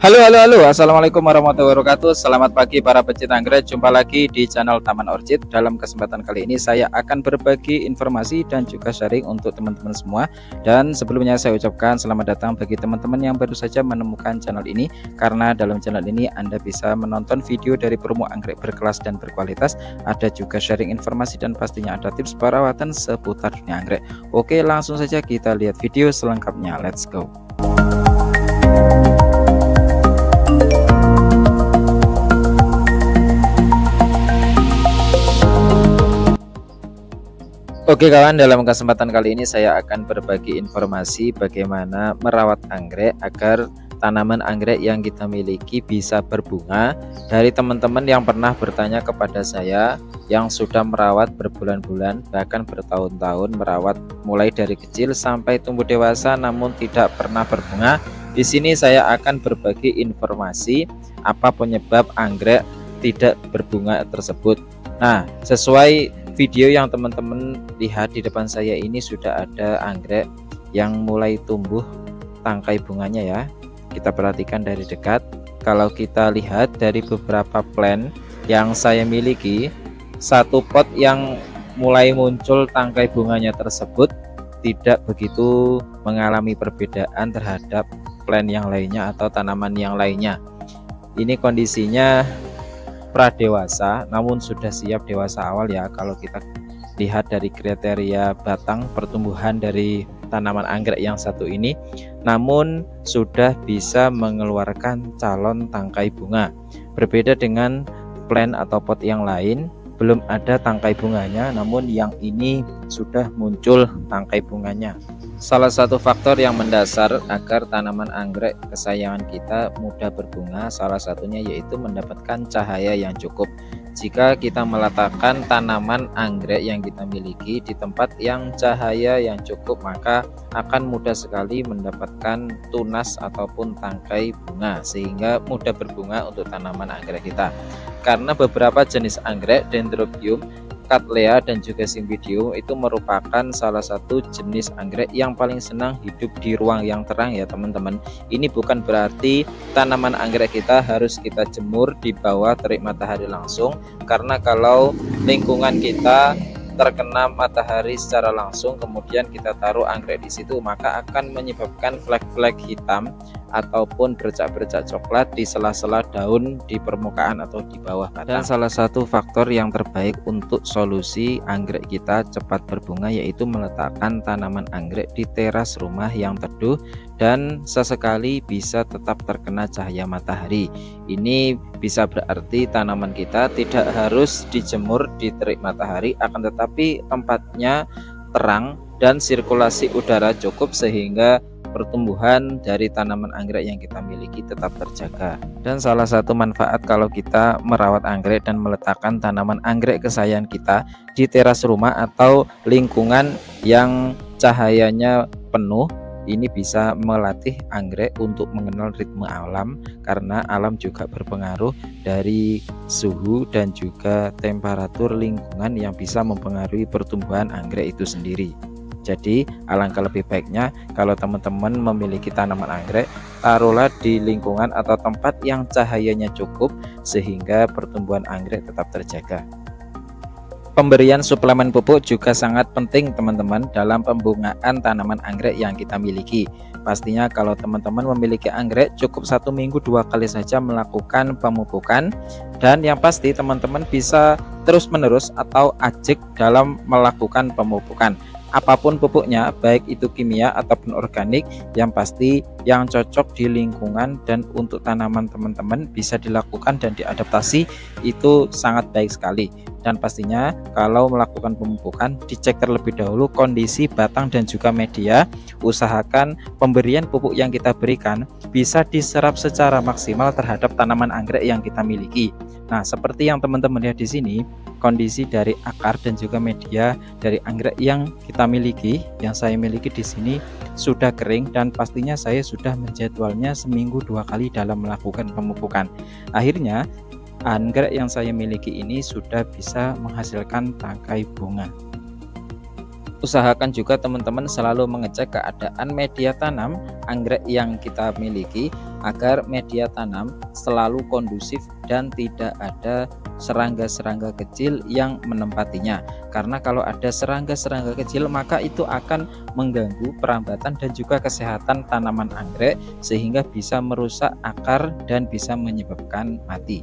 Halo, assalamualaikum warahmatullahi wabarakatuh. Selamat pagi para pecinta anggrek. Jumpa lagi di channel Taman Orchid. Dalam kesempatan kali ini saya akan berbagi informasi dan juga sharing untuk teman-teman semua. Dan sebelumnya saya ucapkan selamat datang bagi teman-teman yang baru saja menemukan channel ini, karena dalam channel ini Anda bisa menonton video dari promo anggrek berkelas dan berkualitas. Ada juga sharing informasi dan pastinya ada tips perawatan seputar dunia anggrek. Oke, langsung saja kita lihat video selengkapnya. Let's go. Oke kawan, dalam kesempatan kali ini saya akan berbagi informasi bagaimana merawat anggrek agar tanaman anggrek yang kita miliki bisa berbunga. Dari teman-teman yang pernah bertanya kepada saya, yang sudah merawat berbulan-bulan bahkan bertahun-tahun, merawat mulai dari kecil sampai tumbuh dewasa namun tidak pernah berbunga. Di sini saya akan berbagi informasi apa penyebab anggrek tidak berbunga tersebut. Nah, sesuai video yang teman-teman lihat di depan saya ini, sudah ada anggrek yang mulai tumbuh tangkai bunganya ya. Kita perhatikan dari dekat. Kalau kita lihat dari beberapa plant yang saya miliki, satu pot yang mulai muncul tangkai bunganya tersebut tidak begitu mengalami perbedaan terhadap plant yang lainnya atau tanaman yang lainnya. Ini kondisinya pradewasa namun sudah siap dewasa awal ya. Kalau kita lihat dari kriteria batang pertumbuhan dari tanaman anggrek yang satu ini, namun sudah bisa mengeluarkan calon tangkai bunga. Berbeda dengan plant atau pot yang lain, belum ada tangkai bunganya, namun yang ini sudah muncul tangkai bunganya. Salah satu faktor yang mendasar agar tanaman anggrek kesayangan kita mudah berbunga, salah satunya yaitu mendapatkan cahaya yang cukup. Jika kita meletakkan tanaman anggrek yang kita miliki di tempat yang cahaya yang cukup, maka akan mudah sekali mendapatkan tunas ataupun tangkai bunga, sehingga mudah berbunga untuk tanaman anggrek kita. Karena beberapa jenis anggrek, Dendrobium, Cattleya dan juga Cymbidium, itu merupakan salah satu jenis anggrek yang paling senang hidup di ruang yang terang ya teman-teman. Ini bukan berarti tanaman anggrek kita harus kita jemur di bawah terik matahari langsung, karena kalau lingkungan kita terkena matahari secara langsung kemudian kita taruh anggrek di situ, maka akan menyebabkan flek-flek hitam ataupun bercak-bercak coklat di sela-sela daun di permukaan atau di bawah batang. Dan salah satu faktor yang terbaik untuk solusi anggrek kita cepat berbunga yaitu meletakkan tanaman anggrek di teras rumah yang teduh dan sesekali bisa tetap terkena cahaya matahari. Ini bisa berarti tanaman kita tidak harus dijemur di terik matahari, akan tetapi tempatnya terang dan sirkulasi udara cukup sehingga pertumbuhan dari tanaman anggrek yang kita miliki tetap terjaga. Dan salah satu manfaat kalau kita merawat anggrek dan meletakkan tanaman anggrek kesayangan kita di teras rumah atau lingkungan yang cahayanya penuh, ini bisa melatih anggrek untuk mengenal ritme alam, karena alam juga berpengaruh dari suhu dan juga temperatur lingkungan yang bisa mempengaruhi pertumbuhan anggrek itu sendiri. Jadi alangkah lebih baiknya kalau teman-teman memiliki tanaman anggrek, taruhlah di lingkungan atau tempat yang cahayanya cukup sehingga pertumbuhan anggrek tetap terjaga. Pemberian suplemen pupuk juga sangat penting teman-teman dalam pembungaan tanaman anggrek yang kita miliki. Pastinya kalau teman-teman memiliki anggrek, cukup 1 minggu 2 kali saja melakukan pemupukan, dan yang pasti teman-teman bisa terus-menerus atau ajik dalam melakukan pemupukan. Apapun pupuknya, baik itu kimia ataupun organik, yang pasti yang cocok di lingkungan dan untuk tanaman teman-teman bisa dilakukan dan diadaptasi, itu sangat baik sekali. Dan pastinya kalau melakukan pemupukan, dicek terlebih dahulu kondisi batang dan juga media. Usahakan pemberian pupuk yang kita berikan bisa diserap secara maksimal terhadap tanaman anggrek yang kita miliki. Nah, seperti yang teman-teman lihat di sini, kondisi dari akar dan juga media dari anggrek yang kita miliki, yang saya miliki di sini sudah kering, dan pastinya saya sudah menjadwalnya seminggu 2 kali dalam melakukan pemupukan. Akhirnya anggrek yang saya miliki ini sudah bisa menghasilkan tangkai bunga. Usahakan juga teman-teman selalu mengecek keadaan media tanam anggrek yang kita miliki, agar media tanam selalu kondusif dan tidak ada serangga-serangga kecil yang menempatinya. Karena kalau ada serangga-serangga kecil maka itu akan mengganggu perambatan dan juga kesehatan tanaman anggrek sehingga bisa merusak akar dan bisa menyebabkan mati.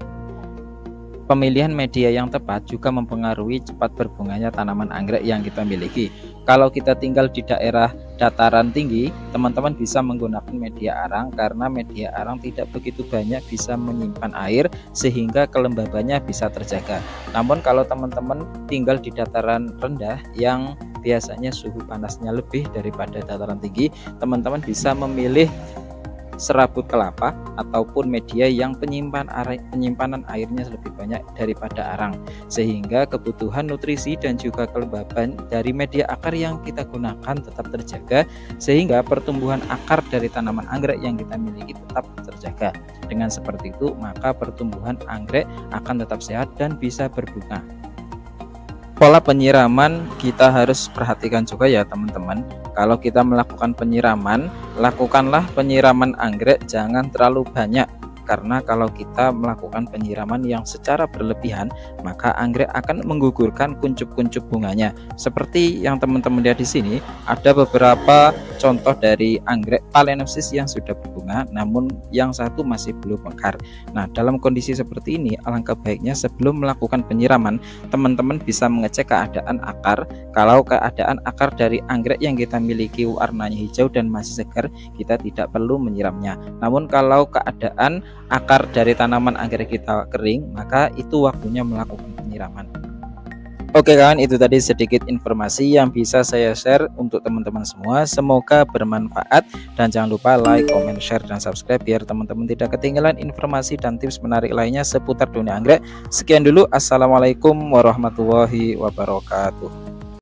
Pemilihan media yang tepat juga mempengaruhi cepat berbunganya tanaman anggrek yang kita miliki. Kalau kita tinggal di daerah dataran tinggi, teman-teman bisa menggunakan media arang karena media arang tidak begitu banyak bisa menyimpan air sehingga kelembabannya bisa terjaga. Namun kalau teman-teman tinggal di dataran rendah yang biasanya suhu panasnya lebih daripada dataran tinggi, teman-teman bisa memilih serabut kelapa ataupun media yang penyimpanan airnya lebih banyak daripada arang, sehingga kebutuhan nutrisi dan juga kelembaban dari media akar yang kita gunakan tetap terjaga, sehingga pertumbuhan akar dari tanaman anggrek yang kita miliki tetap terjaga. Dengan seperti itu maka pertumbuhan anggrek akan tetap sehat dan bisa berbunga. Pola penyiraman kita harus perhatikan juga ya teman-teman. Kalau kita melakukan penyiraman, lakukanlah penyiraman anggrek jangan terlalu banyak. Karena kalau kita melakukan penyiraman yang secara berlebihan, maka anggrek akan menggugurkan kuncup-kuncup bunganya. Seperti yang teman-teman lihat di sini, ada beberapa contoh dari anggrek Phalaenopsis yang sudah berbunga, namun yang satu masih belum mekar. Nah, dalam kondisi seperti ini, alangkah baiknya sebelum melakukan penyiraman, teman-teman bisa mengecek keadaan akar. Kalau keadaan akar dari anggrek yang kita miliki warnanya hijau dan masih segar, kita tidak perlu menyiramnya. Namun kalau keadaan akar dari tanaman anggrek kita kering, maka itu waktunya melakukan penyiraman. Oke kawan, itu tadi sedikit informasi yang bisa saya share untuk teman-teman semua. Semoga bermanfaat dan jangan lupa like, comment, share, dan subscribe biar teman-teman tidak ketinggalan informasi dan tips menarik lainnya seputar dunia anggrek. Sekian dulu, assalamualaikum warahmatullahi wabarakatuh.